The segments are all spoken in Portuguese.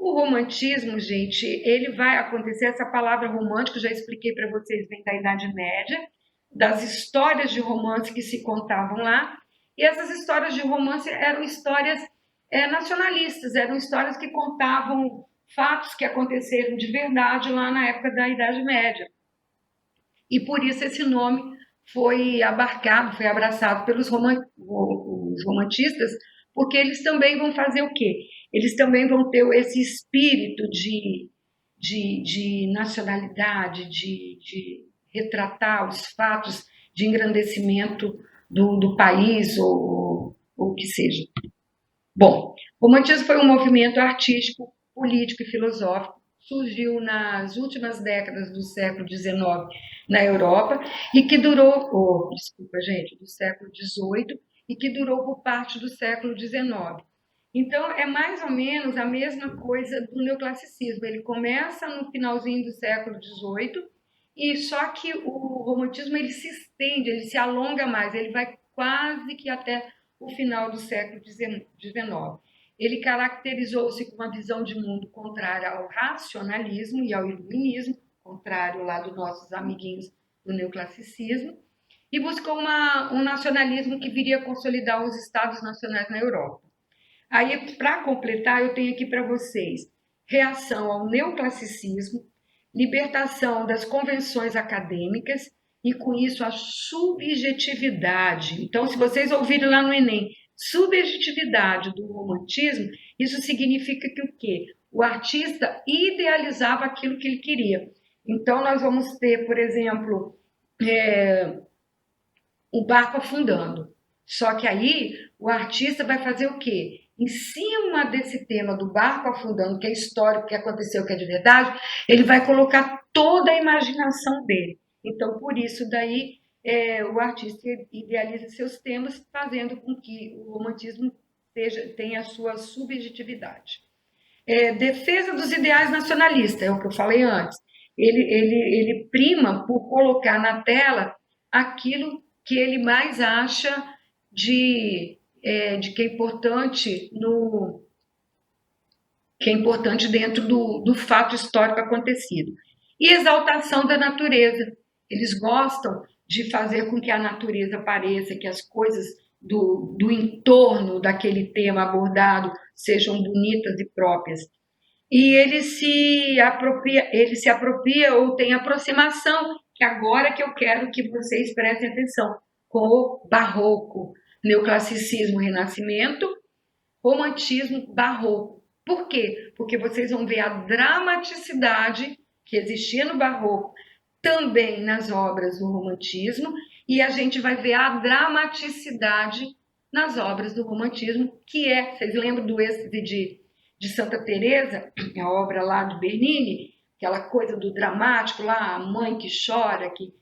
O romantismo, gente, ele vai acontecer, essa palavra romântico, já expliquei para vocês, vem da Idade Média, das histórias de romance que se contavam lá, e essas histórias de romance eram histórias nacionalistas, eram histórias que contavam fatos que aconteceram de verdade lá na época da Idade Média. E por isso esse nome foi abarcado, foi abraçado pelos os romantistas, porque eles também vão fazer o quê? Eles também vão ter esse espírito de nacionalidade, de retratar os fatos de engrandecimento do país ou o que seja. Bom, o romantismo foi um movimento artístico, político e filosófico, surgiu nas últimas décadas do século XIX na Europa e que durou, desculpa gente, do século XVIII e que durou por parte do século XIX. Então é mais ou menos a mesma coisa do neoclassicismo. Ele começa no finalzinho do século XVIII e só que o romantismo ele se estende, ele se alonga mais, ele vai quase que até o final do século XIX. Ele caracterizou-se com uma visão de mundo contrária ao racionalismo e ao iluminismo, contrário lá dos nossos amiguinhos do neoclassicismo, e buscou um nacionalismo que viria consolidar os estados nacionais na Europa. Aí, para completar, eu tenho aqui para vocês reação ao neoclassicismo, libertação das convenções acadêmicas e, com isso, a subjetividade. Então, se vocês ouvirem lá no Enem, subjetividade do romantismo, isso significa que o quê? O artista idealizava aquilo que ele queria. Então, nós vamos ter, por exemplo, o barco afundando. Só que aí o artista vai fazer o quê? Em cima desse tema do barco afundando, que é histórico, que aconteceu, que é de verdade, ele vai colocar toda a imaginação dele. Então, por isso daí, o artista idealiza seus temas, fazendo com que o romantismo tenha a sua subjetividade. Defesa dos ideais nacionalistas, é o que eu falei antes. Ele prima por colocar na tela aquilo que ele mais acha de que é importante que é importante dentro do fato histórico acontecido. E exaltação da natureza. Eles gostam de fazer com que a natureza apareça, que as coisas do entorno daquele tema abordado sejam bonitas e próprias. E ele se apropria ou tem aproximação, que agora que eu quero que vocês prestem atenção, com o barroco, neoclassicismo, renascimento, romantismo, barroco. Por quê? Porque vocês vão ver a dramaticidade que existia no barroco também nas obras do romantismo e a gente vai ver a dramaticidade nas obras do romantismo, que vocês lembram do êxtase de Santa Teresa, a obra lá do Bernini, aquela coisa do dramático lá, a mãe que chora, que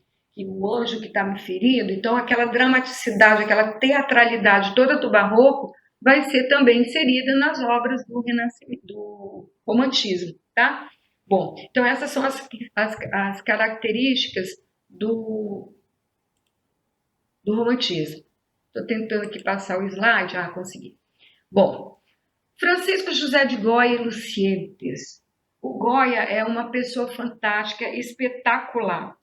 o anjo que está me ferindo. Então aquela dramaticidade, aquela teatralidade toda do barroco vai ser também inserida nas obras do romantismo, tá? Bom, então essas são as características do romantismo. Estou tentando aqui passar o slide, consegui. Bom, Francisco José de Goya e Lucientes. O Goya é uma pessoa fantástica, espetacular.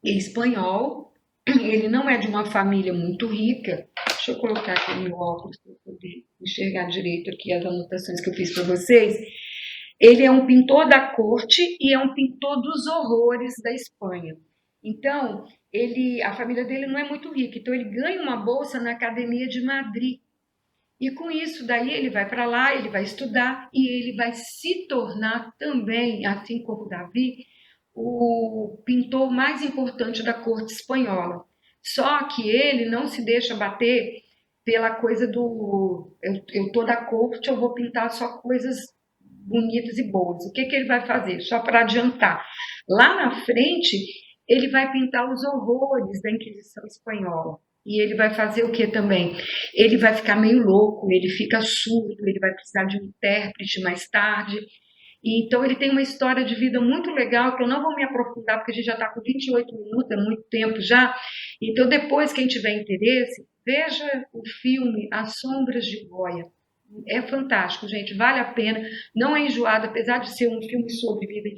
Ele é espanhol, ele não é de uma família muito rica. Deixa eu colocar aqui o meu óculos para poder enxergar direito aqui as anotações que eu fiz para vocês. Ele é um pintor da corte e é um pintor dos horrores da Espanha. Então, a família dele não é muito rica, então ele ganha uma bolsa na Academia de Madrid. E com isso daí ele vai para lá, ele vai estudar e ele vai se tornar também, assim como Davi, o pintor mais importante da corte espanhola. Só que ele não se deixa bater pela coisa eu tô da corte, eu vou pintar só coisas bonitas e boas. O que ele vai fazer? Só para adiantar. Lá na frente, ele vai pintar os horrores da Inquisição Espanhola. E ele vai fazer o que também? Ele vai ficar meio louco, ele fica surdo, ele vai precisar de um intérprete mais tarde. E, então ele tem uma história de vida muito legal, que eu não vou me aprofundar, porque a gente já está com 28 minutos, é muito tempo já. Então depois, quem tiver interesse, veja o filme As Sombras de Goya. É fantástico, gente, vale a pena, não é enjoado, apesar de ser um filme sobre vida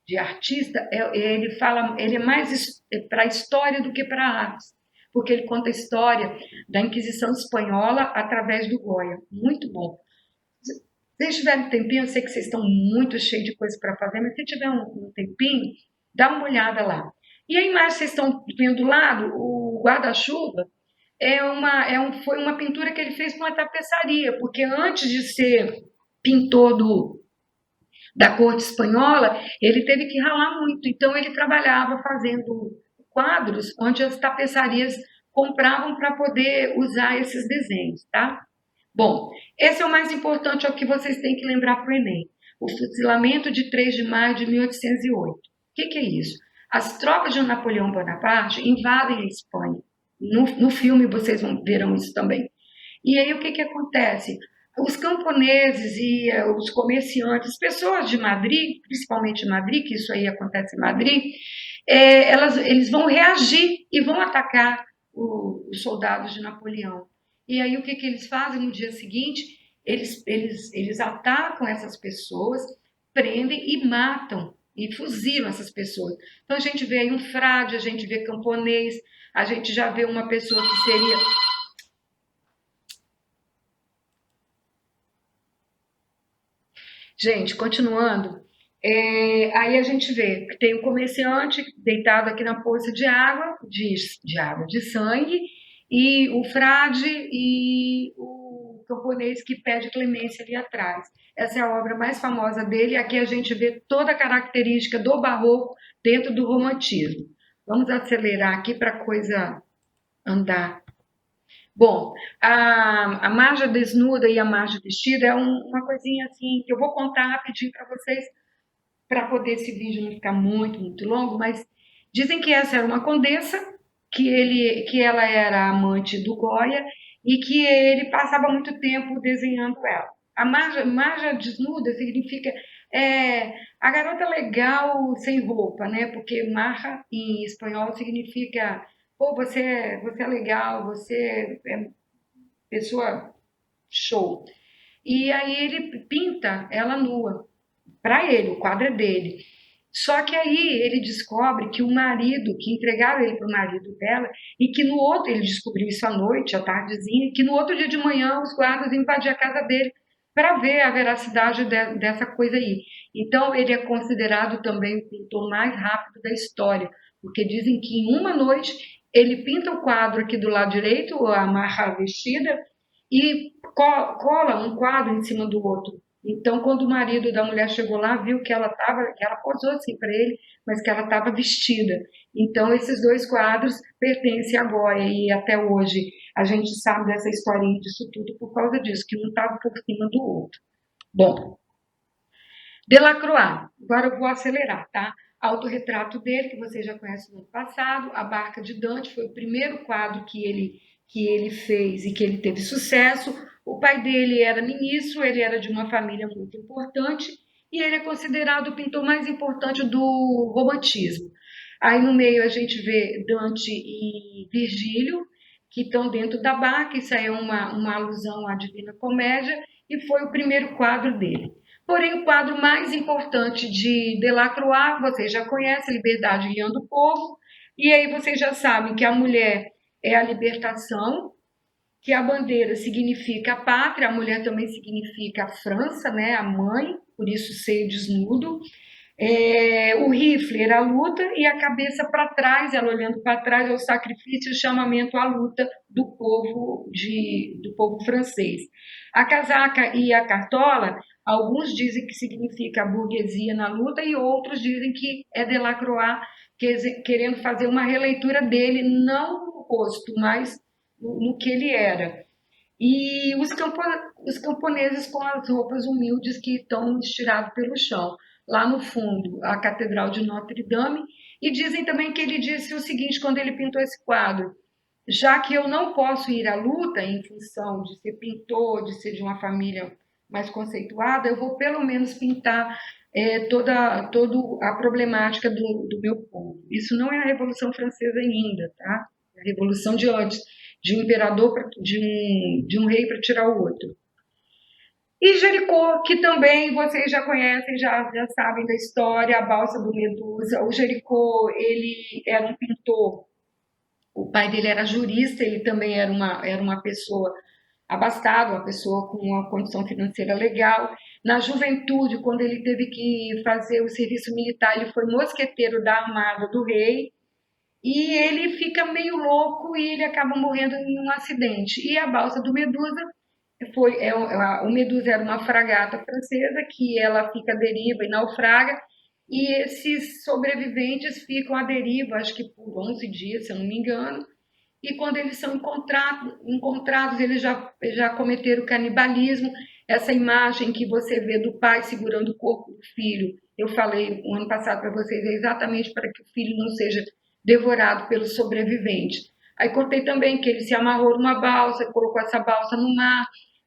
de artista, ele é mais para a história do que para a arte, porque ele conta a história da Inquisição Espanhola através do Goya, muito bom. Se vocês tiverem um tempinho, eu sei que vocês estão muito cheios de coisa para fazer, mas se tiver um tempinho, dá uma olhada lá. E a imagem que vocês estão vendo do lado, o guarda-chuva, foi uma pintura que ele fez com uma tapeçaria, porque antes de ser pintor da corte espanhola, ele teve que ralar muito. Então, ele trabalhava fazendo quadros onde as tapeçarias compravam para poder usar esses desenhos, tá? Bom, esse é o mais importante, é o que vocês têm que lembrar para o Enem. O fuzilamento de 3 de maio de 1808. O que é isso? As tropas de Napoleão Bonaparte invadem a Espanha. No filme vocês verão isso também. E aí o que acontece? Os camponeses e os comerciantes, pessoas de Madrid, principalmente Madrid, que isso aí acontece em Madrid, eles vão reagir e vão atacar os soldados de Napoleão. E aí o que eles fazem no dia seguinte? Eles atacam essas pessoas, prendem e matam, e fuzilam essas pessoas. Então a gente vê aí um frade, a gente vê camponês, a gente já vê uma pessoa que seria... Gente, continuando, aí a gente vê que tem o comerciante deitado aqui na poça de água, de sangue, e o frade e o camponês que pede clemência ali atrás. Essa é a obra mais famosa dele, aqui a gente vê toda a característica do barroco dentro do romantismo. Vamos acelerar aqui para a coisa andar. Bom, a Marja desnuda e a Marja vestida é uma coisinha assim que eu vou contar rapidinho para vocês, para poder esse vídeo não ficar muito, muito longo, mas dizem que essa era uma condessa, que ela era amante do Goya e que ele passava muito tempo desenhando ela. A Marja desnuda significa a garota legal sem roupa, né? Porque marra em espanhol significa, pô, você é legal, você é pessoa show. E aí ele pinta ela nua, para ele, o quadro é dele. Só que aí ele descobre que o marido, que entregaram ele para o marido dela, e que no outro, ele descobriu isso à noite, à tardezinha, que no outro dia de manhã os guardas invadiam a casa dele para ver a veracidade dessa coisa aí. Então ele é considerado também o pintor mais rápido da história, porque dizem que em uma noite ele pinta o quadro aqui do lado direito, a marra vestida, e cola um quadro em cima do outro. Então, quando o marido da mulher chegou lá, viu que ela posou assim para ele, mas que ela estava vestida. Então, esses dois quadros pertencem a Goya, e até hoje a gente sabe dessa historinha disso tudo por causa disso, que um estava por cima do outro. Bom, Delacroix, agora eu vou acelerar, tá? Autorretrato dele, que você já conhece no ano passado, A Barca de Dante, foi o primeiro quadro que ele fez e que ele teve sucesso. O pai dele era ministro, ele era de uma família muito importante e ele é considerado o pintor mais importante do romantismo. Aí no meio a gente vê Dante e Virgílio, que estão dentro da barca, isso aí é uma alusão à Divina Comédia, e foi o primeiro quadro dele. Porém, o quadro mais importante de Delacroix, vocês já conhecem, Liberdade Guiando o Povo, e aí vocês já sabem que a mulher é a libertação, que a bandeira significa a pátria, a mulher também significa a França, né, a mãe, por isso seio desnudo. O rifle era a luta e a cabeça para trás, ela olhando para trás, é o sacrifício e o chamamento à luta do povo francês. A casaca e a cartola, alguns dizem que significa a burguesia na luta e outros dizem que é Delacroix querendo fazer uma releitura dele, não no rosto, mas no que ele era. E os camponeses com as roupas humildes que estão estirados pelo chão. Lá no fundo, a Catedral de Notre-Dame. E dizem também que ele disse o seguinte quando ele pintou esse quadro: já que eu não posso ir à luta em função de ser pintor, de ser de uma família mais conceituada, eu vou pelo menos pintar toda a problemática do meu povo. Isso não é a Revolução Francesa ainda, tá? É a Revolução de antes, de um imperador, de um rei para tirar o outro. E Jericó, que também vocês já conhecem, já sabem da história, a balsa do Medusa. O Jericó, ele era um pintor, o pai dele era jurista, ele também era uma pessoa abastada, uma pessoa com uma condição financeira legal. Na juventude, quando ele teve que fazer o serviço militar, ele foi mosqueteiro da armada do rei, e ele fica meio louco e ele acaba morrendo em um acidente. E a balsa do Medusa o Medusa era uma fragata francesa que ela fica à deriva e naufraga, e esses sobreviventes ficam à deriva, acho que por 11 dias, se eu não me engano, e quando eles são encontrados eles já cometeram canibalismo. Essa imagem que você vê do pai segurando o corpo do filho, eu falei o ano passado para vocês, é exatamente para que o filho não seja devorado pelos sobreviventes. Aí contei também que ele se amarrou numa balsa, colocou essa balsa no mar,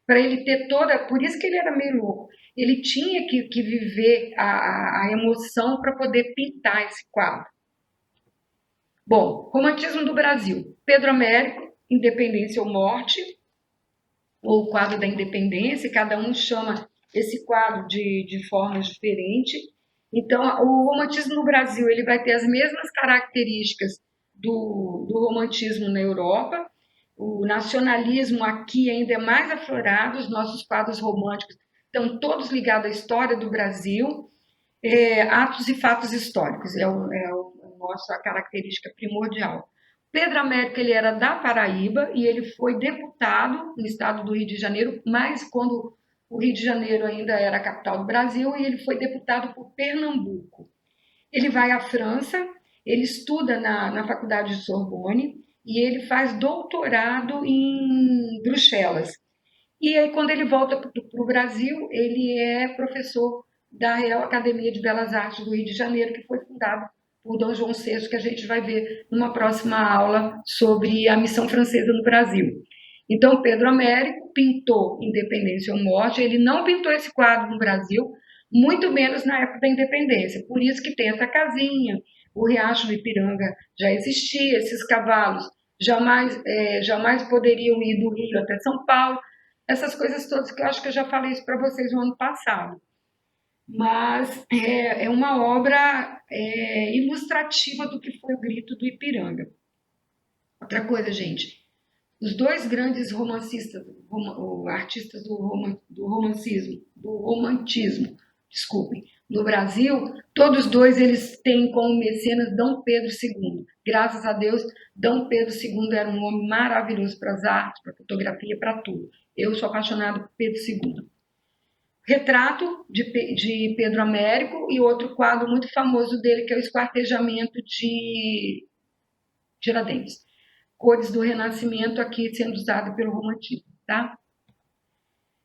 para ele ter toda. Por isso que ele era meio louco. Ele tinha que viver a emoção para poder pintar esse quadro. Bom, romantismo do Brasil. Pedro Américo, Independência ou Morte, ou o quadro da Independência, cada um chama esse quadro de formas diferentes. Então, o romantismo no Brasil ele vai ter as mesmas características do romantismo na Europa. O nacionalismo aqui ainda é mais aflorado, os nossos quadros românticos estão todos ligados à história do Brasil, atos e fatos históricos, é a nossa característica primordial. Pedro Américo ele era da Paraíba e ele foi deputado no estado do Rio de Janeiro, mas quando o Rio de Janeiro ainda era a capital do Brasil, e ele foi deputado por Pernambuco. Ele vai à França, ele estuda na Faculdade de Sorbonne e ele faz doutorado em Bruxelas. E aí, quando ele volta para o Brasil, ele é professor da Real Academia de Belas Artes do Rio de Janeiro, que foi fundada por Dom João VI, que a gente vai ver numa próxima aula sobre a missão francesa no Brasil. Então, Pedro Américo pintou Independência ou Morte, ele não pintou esse quadro no Brasil, muito menos na época da independência. Por isso que tem essa casinha, o Riacho do Ipiranga já existia, esses cavalos jamais poderiam ir do Rio até São Paulo, essas coisas todas que eu acho que eu já falei isso para vocês no ano passado. Mas é uma obra ilustrativa do que foi o Grito do Ipiranga. Outra coisa, gente, os dois grandes romancistas, artistas do romantismo, desculpem, no Brasil, todos dois eles têm como mecenas Dom Pedro II. Graças a Deus, Dom Pedro II era um homem maravilhoso para as artes, para a fotografia, para tudo. Eu sou apaixonada por Pedro II. Retrato de Pedro Américo e outro quadro muito famoso dele, que é o Esquartejamento de Tiradentes. Cores do Renascimento aqui sendo usado pelo romantismo, tá?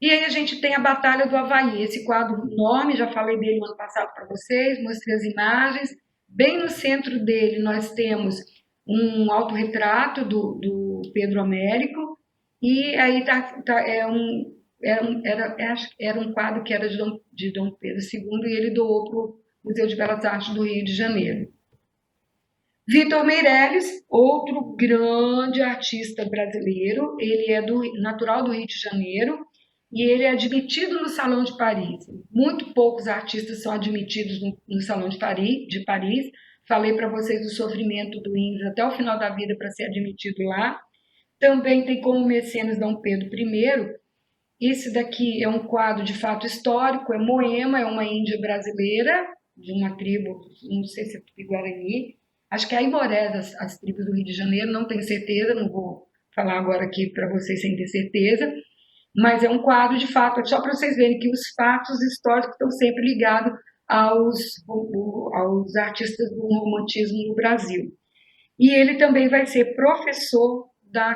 E aí a gente tem a Batalha do Havaí, esse quadro enorme, já falei dele no ano passado para vocês, mostrei as imagens. Bem no centro dele nós temos um autorretrato do Pedro Américo, e aí era um quadro que era de Dom Pedro II e ele doou para o Museu de Belas Artes do Rio de Janeiro. Vitor Meirelles, outro grande artista brasileiro, ele é natural do Rio de Janeiro e ele é admitido no Salão de Paris. Muito poucos artistas são admitidos no Salão de Paris. Falei para vocês do sofrimento do índio até o final da vida para ser admitido lá. Também tem como mecenas Dom Pedro I. Esse daqui é um quadro de fato histórico, é Moema, é uma índia brasileira, de uma tribo, não sei se é Tupi-Guarani, acho que é Aimorés, as tribos do Rio de Janeiro, não tenho certeza, não vou falar agora aqui para vocês sem ter certeza, mas é um quadro de fato, só para vocês verem que os fatos históricos estão sempre ligados aos artistas do romantismo no Brasil. E ele também vai ser professor da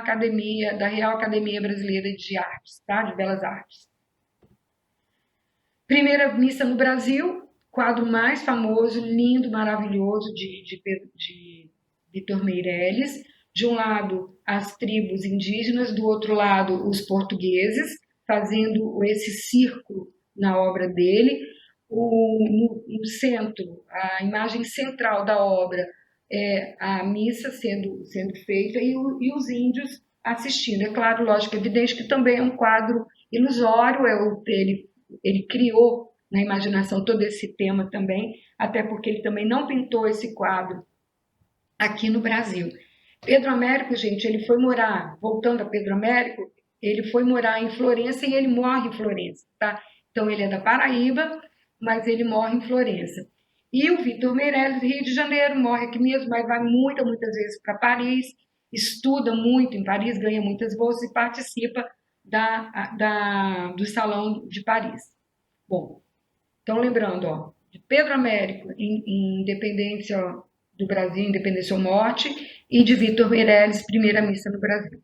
Real Academia Brasileira de Artes, tá? De Belas Artes. Primeira Missa no Brasil, quadro mais famoso, lindo, maravilhoso, de Vitor Meirelles. De um lado, as tribos indígenas, do outro lado, os portugueses, fazendo esse círculo na obra dele. No centro, a imagem central da obra é a missa sendo feita e os índios assistindo. É claro, lógico, evidente que também é um quadro ilusório, ele criou na imaginação todo esse tema também, até porque ele também não pintou esse quadro aqui no Brasil. Pedro Américo, gente, ele foi morar, voltando a Pedro Américo, ele foi morar em Florença e ele morre em Florença, tá? Então ele é da Paraíba, mas ele morre em Florença. E o Vitor Meirelles, Rio de Janeiro, morre aqui mesmo, mas vai muitas vezes para Paris, estuda muito em Paris, ganha muitas bolsas e participa do Salão de Paris. Bom, então lembrando, ó, de Pedro Américo em Independência do Brasil, Independência ou Morte, e de Vitor Meirelles, Primeira Missa no Brasil.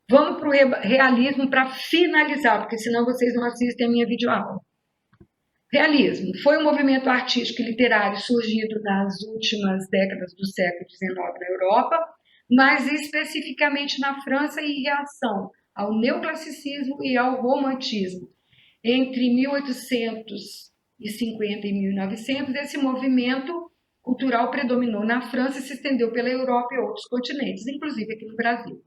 Vamos para o realismo para finalizar, porque senão vocês não assistem a minha videoaula. Realismo foi um movimento artístico e literário surgido nas últimas décadas do século XIX na Europa, mas especificamente na França em reação ao neoclassicismo e ao romantismo. Entre 1850 e 1900, esse movimento cultural predominou na França e se estendeu pela Europa e outros continentes, inclusive aqui no Brasil.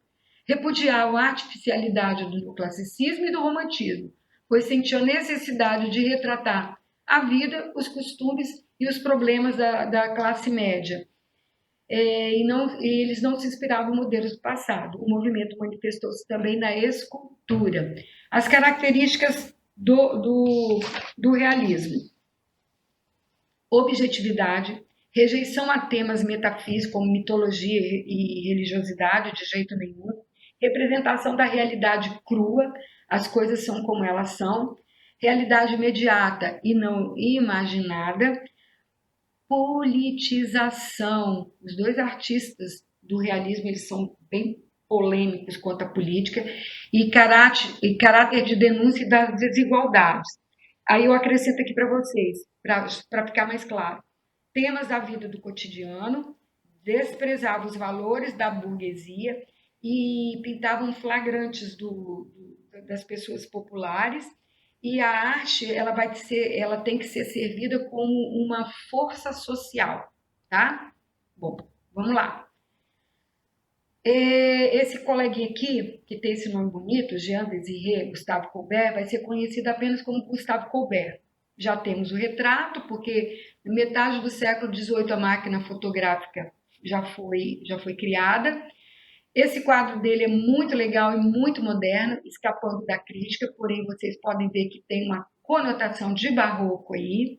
Repudiava a artificialidade do neoclassicismo e do romantismo, pois sentia a necessidade de retratar a vida, os costumes e os problemas da classe média. E eles não se inspiravam em modelos do passado. O movimento manifestou-se também na escultura. As características do realismo: objetividade, rejeição a temas metafísicos como mitologia e religiosidade, de jeito nenhum, representação da realidade crua, as coisas são como elas são, realidade imediata e não imaginada, politização. Os dois artistas do realismo, eles são bem polêmicos quanto à política, e caráter de denúncia das desigualdades. Aí eu acrescento aqui para vocês, para ficar mais claro. Temas da vida do cotidiano, desprezava os valores da burguesia e pintavam flagrantes das pessoas populares, e a arte ela tem que ser servida como uma força social, tá? Bom, vamos lá. Esse coleguinha aqui, que tem esse nome bonito, Jean Désiré Gustave Colbert, vai ser conhecido apenas como Gustave Colbert. Já temos o retrato, porque na metade do século XVIII a máquina fotográfica já foi criada. Esse quadro dele é muito legal e muito moderno, escapando da crítica, porém vocês podem ver que tem uma conotação de barroco aí.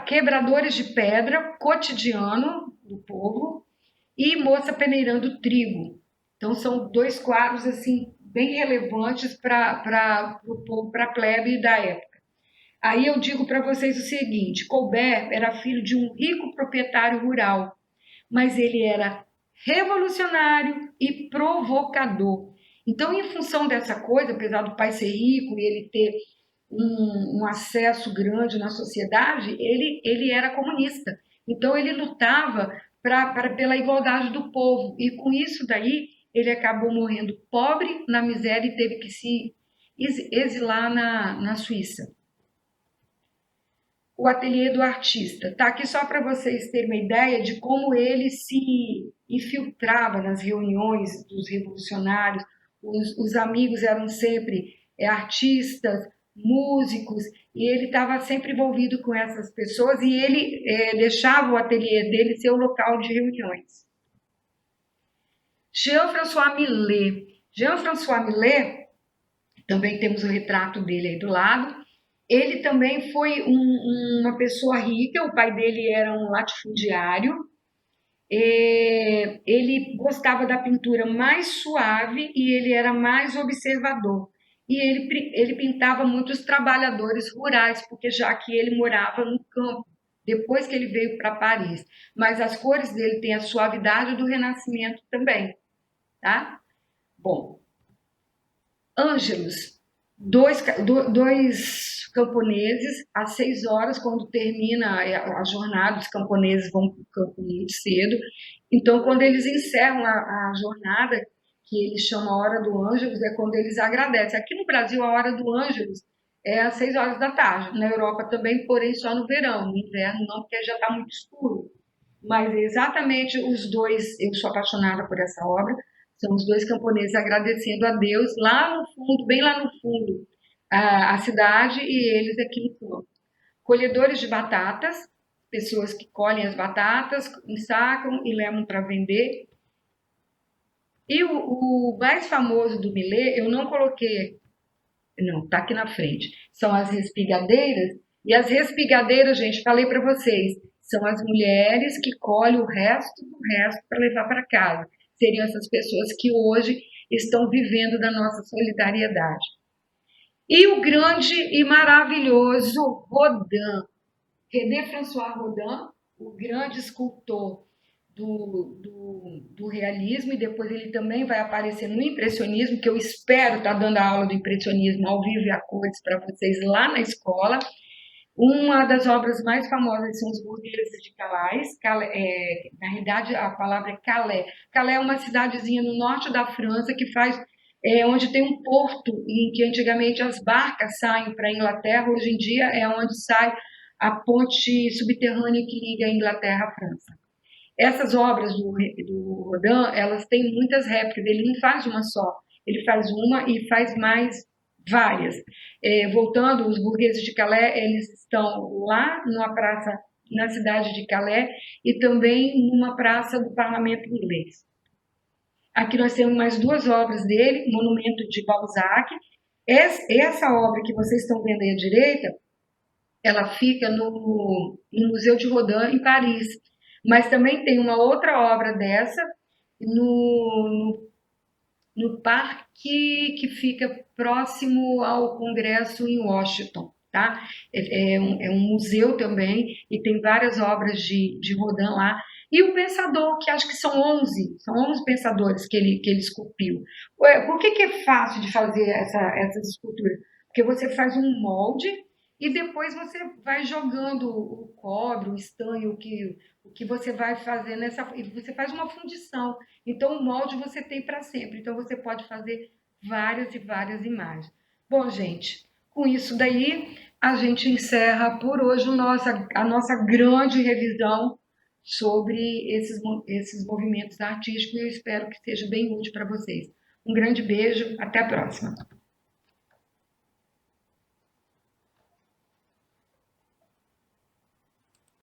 Quebradores de pedra, cotidiano do povo, e Moça Peneirando Trigo. Então são dois quadros assim bem relevantes para o povo, para a plebe da época. Aí eu digo para vocês o seguinte: Colbert era filho de um rico proprietário rural, mas ele era revolucionário e provocador. Então, em função dessa coisa, apesar do pai ser rico e ele ter um acesso grande na sociedade, ele era comunista. Então, ele lutava pela igualdade do povo. E com isso daí, ele acabou morrendo pobre, na miséria, e teve que se exilar na Suíça. O ateliê do artista. Está aqui só para vocês terem uma ideia de como ele se infiltrava nas reuniões dos revolucionários. Os amigos eram sempre artistas, músicos, e ele estava sempre envolvido com essas pessoas, e ele deixava o ateliê dele ser o local de reuniões. Jean-François Millet. Jean-François Millet, também temos o retrato dele aí do lado. Ele também foi uma pessoa rica, o pai dele era um latifundiário, ele gostava da pintura mais suave e ele era mais observador. E ele pintava muitos trabalhadores rurais, porque já que ele morava no campo, depois que ele veio para Paris. Mas as cores dele têm a suavidade do Renascimento também, tá? Bom, Ângelos. Dois camponeses, às 6 horas, quando termina a jornada, os camponeses vão para o campo muito cedo. Então, quando eles encerram a jornada, que eles chamam a hora do Ângelus, é quando eles agradecem. Aqui no Brasil, a hora do Ângelus é às 6 horas da tarde. Na Europa também, porém só no verão. No inverno não, porque já está muito escuro. Mas exatamente os dois, eu sou apaixonada por essa obra, São os dois camponeses agradecendo a Deus lá no fundo, bem lá no fundo, a cidade e eles aqui no campo. Colhedores de batatas, pessoas que colhem as batatas, ensacam e levam para vender. E o mais famoso do Millet, eu não coloquei, não, tá aqui na frente, são as respigadeiras. E as respigadeiras, gente, falei para vocês, são as mulheres que colhem o resto do resto para levar para casa. Seriam essas pessoas que hoje estão vivendo da nossa solidariedade. E o grande e maravilhoso Rodin, René François Rodin, o grande escultor do realismo, e depois ele também vai aparecer no impressionismo, que eu espero estar dando a aula do impressionismo ao vivo e a cores para vocês lá na escola. Uma das obras mais famosas são os Burgueses de Calais. Na realidade, a palavra é Calais. Calais é uma cidadezinha no norte da França que onde tem um porto em que antigamente as barcas saem para a Inglaterra. Hoje em dia é onde sai a ponte subterrânea que liga a Inglaterra à França. Essas obras do Rodin, elas têm muitas réplicas. Ele não faz uma só, ele faz uma e faz mais várias. Voltando, os Burgueses de Calais, eles estão lá numa praça na cidade de Calais e também numa praça do parlamento inglês. Aqui nós temos mais duas obras dele, Monumento de Balzac. Essa obra que vocês estão vendo aí à direita, ela fica no Museu de Rodin, em Paris. Mas também tem uma outra obra dessa no parque que fica próximo ao Congresso em Washington, tá? É um museu também e tem várias obras de Rodin lá. E o pensador, que acho que são 11 pensadores que ele esculpiu. Por que é fácil de fazer essas esculturas? Porque você faz um molde e depois você vai jogando o cobre, o estanho, o que você vai fazer e você faz uma fundição. Então o molde você tem para sempre. Então você pode fazer várias e várias imagens. Bom, gente, com isso daí a gente encerra por hoje a nossa grande revisão sobre esses movimentos artísticos e eu espero que seja bem útil para vocês. Um grande beijo, até a próxima.